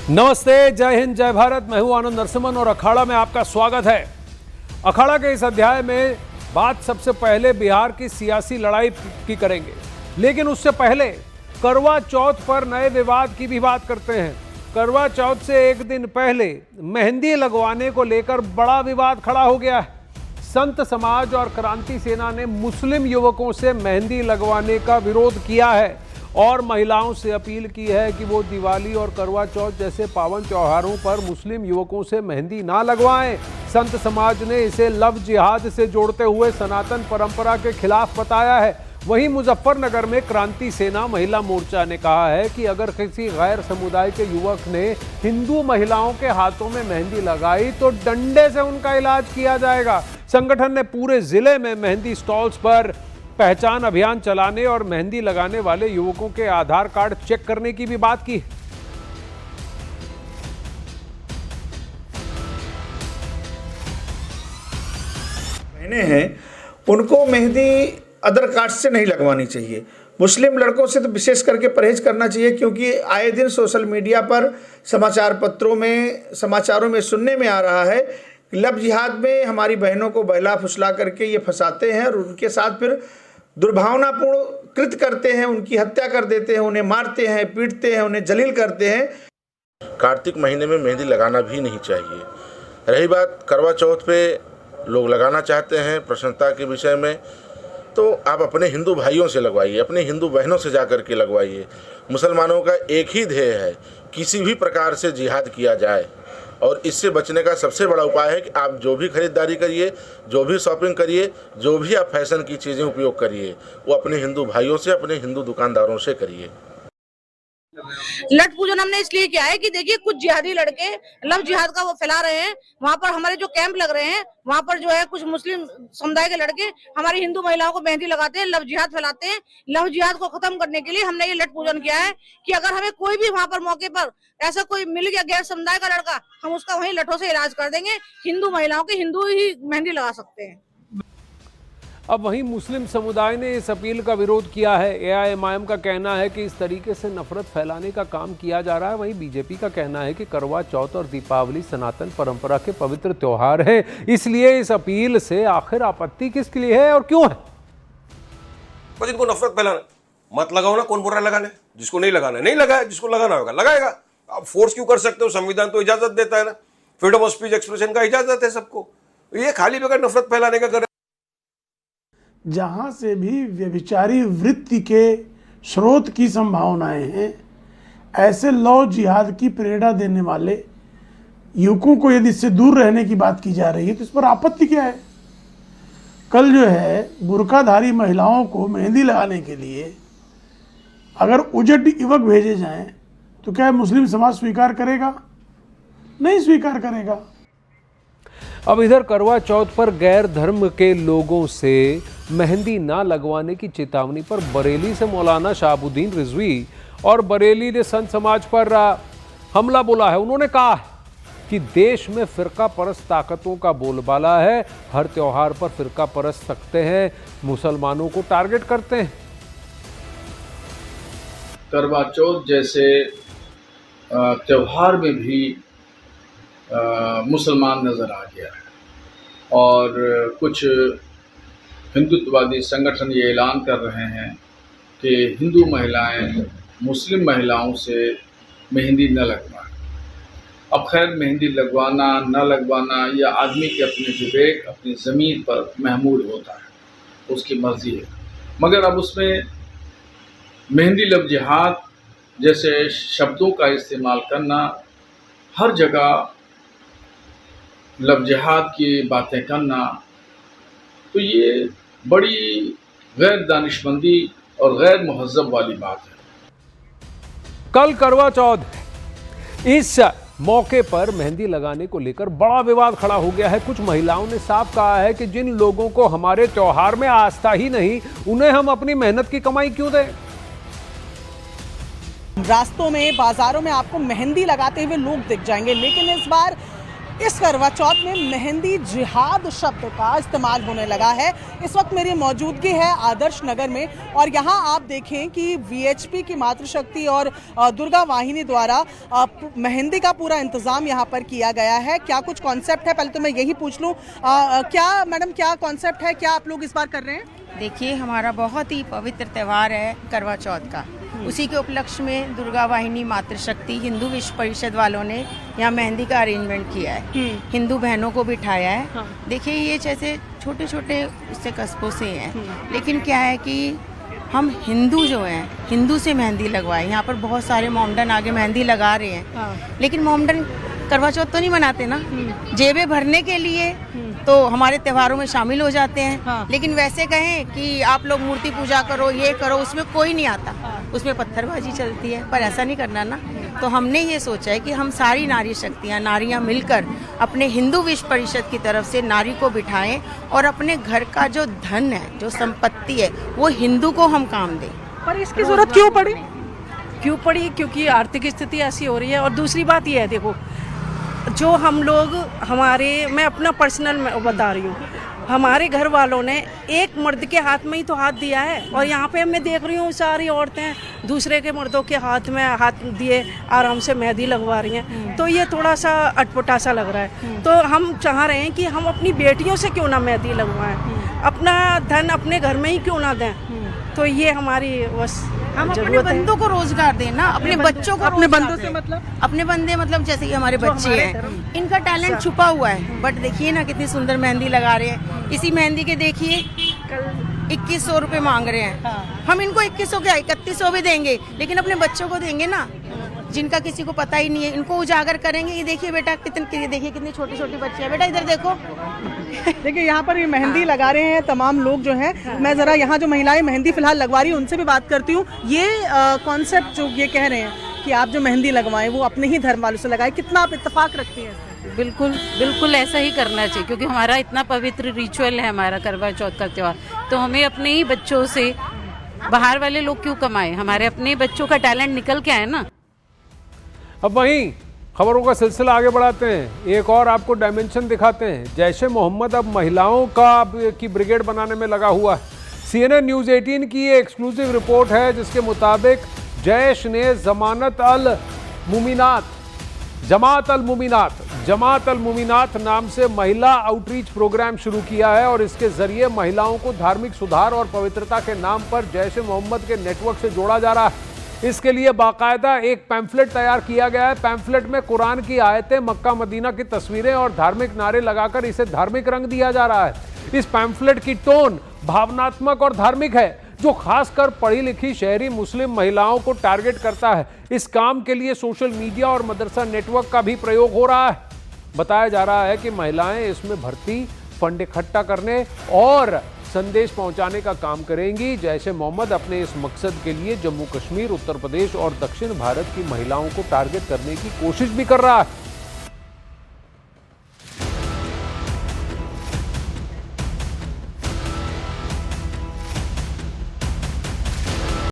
नमस्ते, जय हिंद, जय भारत। मैं हूं आनंद नरसिम्हन और अखाड़ा में आपका स्वागत है। अखाड़ा के इस अध्याय में बात सबसे पहले बिहार की सियासी लड़ाई की करेंगे, लेकिन उससे पहले करवा चौथ पर नए विवाद की भी बात करते हैं। करवा चौथ से एक दिन पहले मेहंदी लगवाने को लेकर बड़ा विवाद खड़ा हो गया है। संत समाज और क्रांति सेना ने मुस्लिम युवकों से मेहंदी लगवाने का विरोध किया है और महिलाओं से अपील की है कि वो दिवाली और करवा चौथ जैसे पावन त्योहारों पर मुस्लिम युवकों से मेहंदी ना लगवाएं। संत समाज ने इसे लव जिहाद से जोड़ते हुए सनातन परंपरा के खिलाफ बताया है। वहीं मुजफ्फरनगर में क्रांति सेना महिला मोर्चा ने कहा है कि अगर किसी गैर समुदाय के युवक ने हिंदू महिलाओं के हाथों में मेहंदी लगाई तो डंडे से उनका इलाज किया जाएगा। संगठन ने पूरे जिले में मेहंदी स्टॉल्स पर पहचान अभियान चलाने और मेहंदी लगाने वाले युवकों के आधार कार्ड चेक करने की भी बात की। बहनें हैं उनको मेहंदी अदर कास्ट से नहीं लगवानी चाहिए। मुस्लिम लड़कों से तो विशेष करके परहेज करना चाहिए, क्योंकि आए दिन सोशल मीडिया पर समाचार पत्रों में समाचारों में सुनने में आ रहा है कि लव जिहाद में हमारी बहनों को बहला फुसला करके ये फंसाते हैं और उनके साथ फिर दुर्भावनापूर्ण कृत्य करते हैं, उनकी हत्या कर देते हैं, उन्हें मारते हैं, पीटते हैं, उन्हें जलील करते हैं। कार्तिक महीने में मेहंदी लगाना भी नहीं चाहिए। रही बात करवा चौथ पे लोग लगाना चाहते हैं प्रसन्नता के विषय में, तो आप अपने हिंदू भाइयों से लगवाइए, अपने हिंदू बहनों से जा कर के लगवाइए। मुसलमानों का एक ही ध्येय है, किसी भी प्रकार से जिहाद किया जाए, और इससे बचने का सबसे बड़ा उपाय है कि आप जो भी खरीदारी करिए, जो भी शॉपिंग करिए, जो भी आप फैशन की चीज़ें उपयोग करिए, वो अपने हिंदू भाइयों से, अपने हिंदू दुकानदारों से करिए। लठ पूजन हमने इसलिए किया है कि देखिए कुछ जिहादी लड़के लव जिहाद का वो फैला रहे हैं। वहाँ पर हमारे जो कैंप लग रहे हैं वहाँ पर जो है कुछ मुस्लिम समुदाय के लड़के हमारी हिंदू महिलाओं को मेहंदी लगाते हैं, लव जिहाद फैलाते हैं। लव जिहाद को खत्म करने के लिए हमने ये लठ पूजन किया है कि अगर हमें कोई भी वहाँ पर मौके पर ऐसा कोई मिल गया गैर समुदाय का लड़का, हम उसका वहीं लठों से इलाज कर देंगे। हिंदू महिलाओं के हिंदू ही मेहंदी लगा सकते हैं। अब वहीं मुस्लिम समुदाय ने इस अपील का विरोध किया है। एआईएमआईएम का कहना है कि इस तरीके से नफरत फैलाने का काम किया जा रहा है। वहीं बीजेपी का कहना है कि करवा चौथ और दीपावली सनातन परंपरा के पवित्र त्योहार हैं, इसलिए इस अपील से आखिर आपत्ति किसके लिए है और क्यों है? बस इनको नफरत फैलाना, मत लगाओ ना, कौन बोल रहा है लगाने? जिसको नहीं लगाना नहीं लगाए, जिसको लगाना होगा लगाएगा। आप फोर्स क्यों कर सकते हो? संविधान तो इजाजत देता है ना, फ्रीडम ऑफ स्पीच एक्सप्रेशन का इजाजत है सबको। ये खाली बगैर नफरत फैलाने का कर। जहाँ से भी व्यभिचारी वृत्ति के स्रोत की संभावनाएं हैं, ऐसे लव जिहाद की प्रेरणा देने वाले युवकों को यदि इससे दूर रहने की बात की जा रही है तो इस पर आपत्ति क्या है? कल जो है बुर्काधारी महिलाओं को मेहंदी लगाने के लिए अगर उजट युवक भेजे जाएं तो क्या मुस्लिम समाज स्वीकार करेगा? नहीं स्वीकार करेगा। अब इधर करवा चौथ पर गैर धर्म के लोगों से मेहंदी ना लगवाने की चेतावनी पर बरेली से मौलाना शहाबुद्दीन रिजवी और बरेली ने संत समाज पर हमला बोला है। उन्होंने कहा है कि देश में फिरका परस्त ताकतों का बोलबाला है, हर त्योहार पर फिरका परस्त सकते हैं, मुसलमानों को टारगेट करते हैं। करवा चौथ जैसे त्योहार में भी मुसलमान नज़र आ गया है और कुछ हिंदुत्ववादी संगठन ये ऐलान कर रहे हैं कि हिंदू महिलाएं मुस्लिम महिलाओं से मेहंदी न लगवाएं। अब खैर मेहंदी लगवाना न लगवाना या आदमी के अपने विवेक, अपनी ज़मीन पर महमूद होता है, उसकी मर्ज़ी है। मगर अब उसमें मेहंदी लव जिहाद जैसे शब्दों का इस्तेमाल करना, हर जगह लव जिहाद की बातें करना, तो ये बड़ी गैर दानिशमंदी और गैर मुहज़्ज़ब वाली बात है। कल करवा चौथ है, इस मौके पर मेहंदी लगाने को लेकर बड़ा विवाद खड़ा हो गया है। कुछ महिलाओं ने साफ कहा है कि जिन लोगों को हमारे त्योहार में आस्था ही नहीं, उन्हें हम अपनी मेहनत की कमाई क्यों दें? रास्तों में, बाजारों में आपको मेहंदी लगाते हुए लोग दिख जाएंगे, लेकिन इस बार इस करवा चौथ में मेहंदी जिहाद शब्द का इस्तेमाल होने लगा है। इस वक्त मेरी मौजूदगी है आदर्श नगर में और यहाँ आप देखें कि वीएचपी की मातृशक्ति और दुर्गा वाहिनी द्वारा मेहंदी का पूरा इंतजाम यहाँ पर किया गया है। क्या कुछ कॉन्सेप्ट है, पहले तो मैं यही पूछ लूँ, क्या मैडम क्या कॉन्सेप्ट है, क्या आप लोग इस बार कर रहे हैं? देखिए, हमारा बहुत ही पवित्र त्यौहार है करवा चौथ का। उसी के उपलक्ष्य में दुर्गा वाहिनी मातृशक्ति हिंदू विश्व परिषद वालों ने यहाँ मेहंदी का अरेंजमेंट किया है। हिंदू बहनों को बिठाया है। हाँ। देखिए, ये जैसे छोटे छोटे इससे कस्बों से हैं, लेकिन क्या है कि हम हिंदू जो हैं, हिंदू से मेहंदी लगवाए। यहाँ पर बहुत सारे मोमडन आगे मेहंदी लगा रहे हैं। हाँ। लेकिन मोमडन करवा चौथ तो नहीं मनाते ना, जेबें भरने के लिए तो हमारे त्योहारों में शामिल हो जाते हैं। हाँ। लेकिन वैसे कहें कि आप लोग मूर्ति पूजा करो, ये करो, उसमें कोई नहीं आता। हाँ। उसमें पत्थरबाजी चलती है, पर ऐसा नहीं करना ना। तो हमने ये सोचा है कि हम सारी नारी शक्तियाँ, नारियाँ मिलकर अपने हिंदू विश्व परिषद की तरफ से नारी को बिठाएं और अपने घर का जो धन है, जो संपत्ति है, वो हिंदू को हम काम दें। पर इसकी जरूरत क्यों पड़ी? क्योंकि आर्थिक स्थिति ऐसी हो रही है। और दूसरी बात ये है, देखो, जो हम लोग मैं अपना पर्सनल बता रही हूँ, हमारे घर वालों ने एक मर्द के हाथ में ही तो हाथ दिया है। और यहाँ पे मैं देख रही हूँ सारी औरतें दूसरे के मर्दों के हाथ में हाथ दिए आराम से मेहंदी लगवा रही हैं। तो ये थोड़ा सा अटपटा सा लग रहा है। तो हम चाह रहे हैं कि हम अपनी बेटियों से क्यों ना मेहंदी लगवाएं, अपना धन अपने घर में ही क्यों ना दें। तो ये हमारी बस हम अपने बंदों को रोजगार दें ना, अपने बच्चों को। अपने बंदों से मतलब? अपने बंदे मतलब जैसे कि हमारे बच्चे हैं, इनका टैलेंट छुपा हुआ है। बट देखिए ना कितनी सुंदर मेहंदी लगा रहे हैं। इसी मेहंदी के देखिए 2100 रुपये मांग रहे हैं। हम इनको 2100 क्या 3100 भी देंगे, लेकिन अपने बच्चों को देंगे ना, जिनका किसी को पता ही नहीं है। इनको उजागर करेंगे। ये देखिए बेटा, देखिए कितनी छोटी छोटी बच्ची है। बेटा इधर देखो। देखिए, यहाँ पर ये मेहंदी लगा रहे हैं तमाम लोग जो हैं। मैं ज़रा यहाँ जो महिलाएं मेहंदी फिलहाल लगवा रही हैं उनसे भी बात करती हूँ। ये कॉन्सेप्ट जो ये कह रहे हैं कि आप जो मेहंदी लगवाएं वो अपने ही धर्म वालों से लगाएं, कितना आप इत्तेफाक रखती हैं? बिल्कुल ऐसा ही करना चाहिए, क्योंकि हमारा इतना पवित्र रिचुअल है हमारा करवा चौथ का त्यौहार। तो हमें अपने ही बच्चों से, बाहर वाले लोग क्यों कमाए, हमारे अपने बच्चों का टैलेंट निकल के आए ना। अब वहीं खबरों का सिलसिला आगे बढ़ाते हैं, एक और आपको डायमेंशन दिखाते हैं। जैशे मोहम्मद अब महिलाओं की ब्रिगेड बनाने में लगा हुआ है। CNN न्यूज़ 18 की ये एक्सक्लूसिव रिपोर्ट है, जिसके मुताबिक जैश ने जमात अल मुमिनात नाम से महिला आउटरीच प्रोग्राम शुरू किया है और इसके जरिए महिलाओं को धार्मिक सुधार और पवित्रता के नाम पर जैश मोहम्मद के नेटवर्क से जोड़ा जा रहा है। इसके लिए बाकायदा एक पैम्फलेट तैयार किया गया है। पैम्फलेट में कुरान की आयतें, मक्का मदीना की तस्वीरें और धार्मिक नारे लगाकर इसे धार्मिक रंग दिया जा रहा है। इस पैम्फलेट की टोन भावनात्मक और धार्मिक है, जो खासकर पढ़ी लिखी शहरी मुस्लिम महिलाओं को टारगेट करता है। इस काम के लिए सोशल मीडिया और मदरसा नेटवर्क का भी प्रयोग हो रहा है। बताया जा रहा है कि महिलाएं इसमें भर्ती, फंड इकट्ठा करने और संदेश पहुंचाने का काम करेंगी। जैशे मोहम्मद अपने इस मकसद के लिए जम्मू कश्मीर, उत्तर प्रदेश और दक्षिण भारत की महिलाओं को टारगेट करने की कोशिश भी कर रहा है।